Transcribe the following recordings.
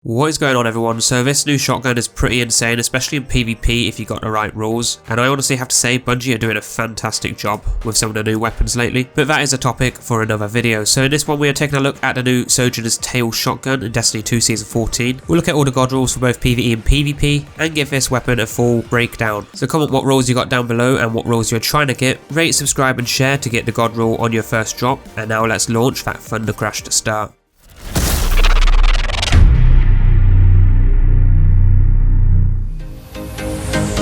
What is going on, everyone? So this new shotgun is pretty insane, especially in PvP if you got the right rules, and I honestly have to say Bungie are doing a fantastic job with some of the new weapons lately, but that is a topic for another video. So in this one we are taking a look at the new Sojourner's Tail shotgun in Destiny 2 Season 14. We'll look at all the Godrolls for both PvE and PvP and give this weapon a full breakdown. So comment what rolls you got down below and what rolls you're trying to get, rate, subscribe and share to get the Godroll on your first drop, and now let's launch that Thunder Crash to start.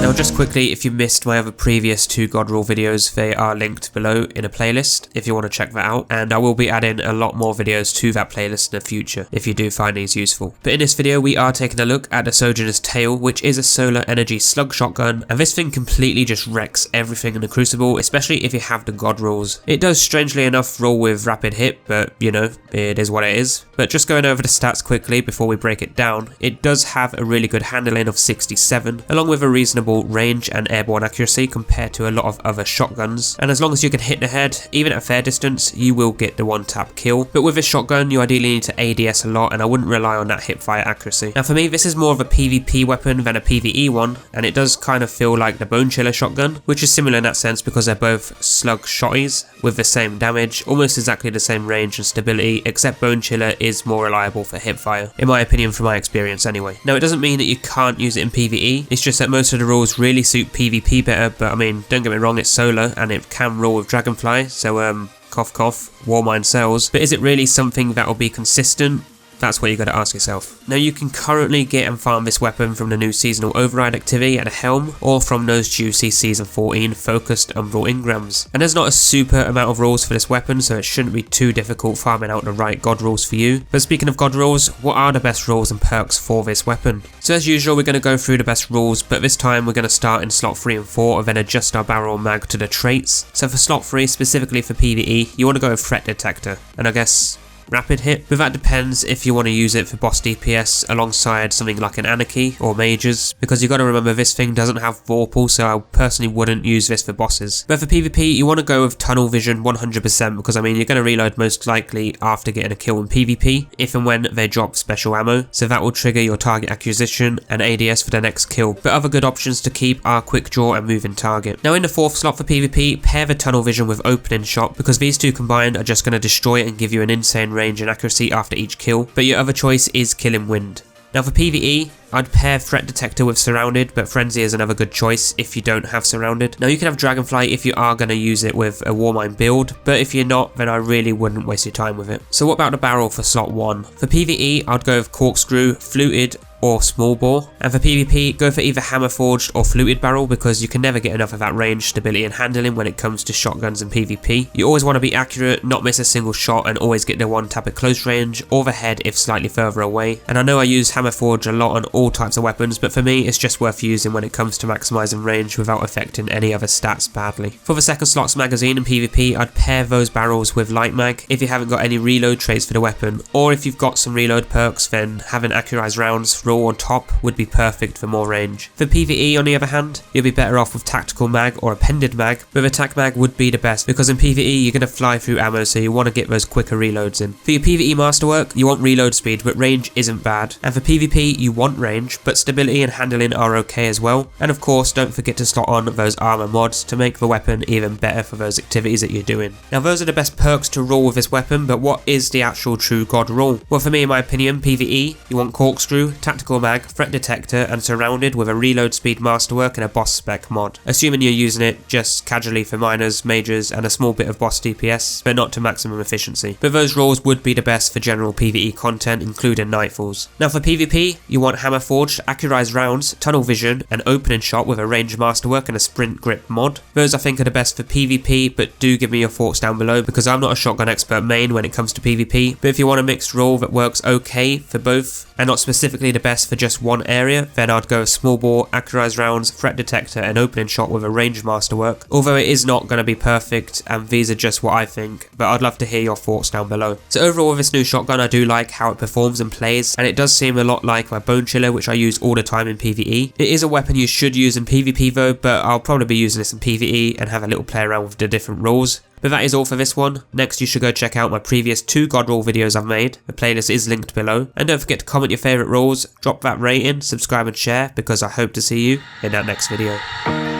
Now just quickly, if you missed my other previous two Godroll videos, they are linked below in a playlist if you want to check that out, and I will be adding a lot more videos to that playlist in the future if you do find these useful. But in this video we are taking a look at the Sojourner's Tail, which is a solar energy slug shotgun, and this thing completely just wrecks everything in the Crucible, especially if you have the Godrolls. It does strangely enough roll with rapid hit, but you know, it is what it is. But just going over the stats quickly before we break it down, it does have a really good handling of 67, along with a reasonable range and airborne accuracy compared to a lot of other shotguns, and as long as you can hit the head, even at a fair distance, you will get the one-tap kill. But with this shotgun you ideally need to ADS a lot, and I wouldn't rely on that hipfire accuracy. Now for me this is more of a PvP weapon than a PvE one, and it does kind of feel like the Bone Chiller shotgun, which is similar in that sense because they're both slug shotties with the same damage, almost exactly the same range and stability, except Bone Chiller is more reliable for hipfire, in my opinion, from my experience anyway. Now it doesn't mean that you can't use it in PvE, it's just that most of the rules really suit PvP better, but I mean, don't get me wrong, it's solar and it can roll with Dragonfly, so cough cough, Warmind sells, but is it really something that will be consistent? That's what you got to ask yourself. Now you can currently get and farm this weapon from the new seasonal override activity at a helm, or from those juicy season 14 focused umbral engrams. And there's not a super amount of rolls for this weapon, so it shouldn't be too difficult farming out the right Godrolls for you. But speaking of Godrolls, what are the best rolls and perks for this weapon? So as usual we're going to go through the best rolls, but this time we're going to start in slot 3 and 4 and then adjust our barrel and mag to the traits. So for slot 3, specifically for PvE, you want to go with threat detector, and I guess rapid hit, but that depends if you want to use it for boss DPS alongside something like an Anarchy or mages, because you got to remember this thing doesn't have Vorpal, so I personally wouldn't use this for bosses. But for PvP you want to go with tunnel vision 100%, because I mean you're going to reload most likely after getting a kill in PvP if and when they drop special ammo, so that will trigger your target acquisition and ADS for the next kill. But other good options to keep are quick draw and moving target. Now in the 4th slot for PvP, pair the tunnel vision with opening shot, because these two combined are just going to destroy it and give you an insane range and accuracy after each kill, but your other choice is killing wind. Now for PvE, I'd pair Threat Detector with Surrounded, but Frenzy is another good choice if you don't have Surrounded. Now you can have Dragonfly if you are going to use it with a Warmind build, but if you're not, then I really wouldn't waste your time with it. So what about the barrel for slot 1? For PvE, I'd go with Corkscrew, Fluted, or small bore, and for PvP go for either hammer forged or fluted barrel, because you can never get enough of that range, stability and handling when it comes to shotguns in PvP. You always want to be accurate, not miss a single shot, and always get the one tap at close range or the head if slightly further away. And I know I use hammer forge a lot on all types of weapons, but for me it's just worth using when it comes to maximising range without affecting any other stats badly. For the second slot's magazine in PvP, I'd pair those barrels with light mag if you haven't got any reload traits for the weapon, or if you've got some reload perks, then having accurized rounds raw on top would be perfect for more range. For PvE on the other hand, you'll be better off with tactical mag or appended mag, but attack mag would be the best, because in PvE you're going to fly through ammo, so you want to get those quicker reloads in. For your PvE masterwork, you want reload speed, but range isn't bad, and for PvP you want range, but stability and handling are okay as well. And of course don't forget to slot on those armor mods to make the weapon even better for those activities that you're doing. Now those are the best perks to roll with this weapon, but what is the actual true god roll? Well, for me, in my opinion, PvE you want Corkscrew, tactical mag, threat detector and surrounded with a reload speed masterwork and a boss spec mod, assuming you're using it just casually for miners, mages and a small bit of boss DPS, but not to maximum efficiency. But those rolls would be the best for general PvE content, including nightfalls. Now for PvP you want hammer forged, accurized rounds, tunnel vision, an opening shot with a range masterwork and a sprint grip mod. Those I think are the best for PvP, but do give me your thoughts down below, because I'm not a shotgun expert main when it comes to PvP, but if you want a mixed roll that works okay for both and not specifically the best for just one area, then I'd go small bore, accurized rounds, threat detector and opening shot with a range masterwork, although it is not going to be perfect and these are just what I think, but I'd love to hear your thoughts down below. So overall with this new shotgun I do like how it performs and plays, and it does seem a lot like my Bone Chiller, which I use all the time in PvE. It is a weapon you should use in PvP though, but I'll probably be using this in PvE and have a little play around with the different rules. But that is all for this one. Next you should go check out my previous 2 Godroll videos I've made. The playlist is linked below. And don't forget to comment your favourite rolls, drop that rating, subscribe and share, because I hope to see you in that next video.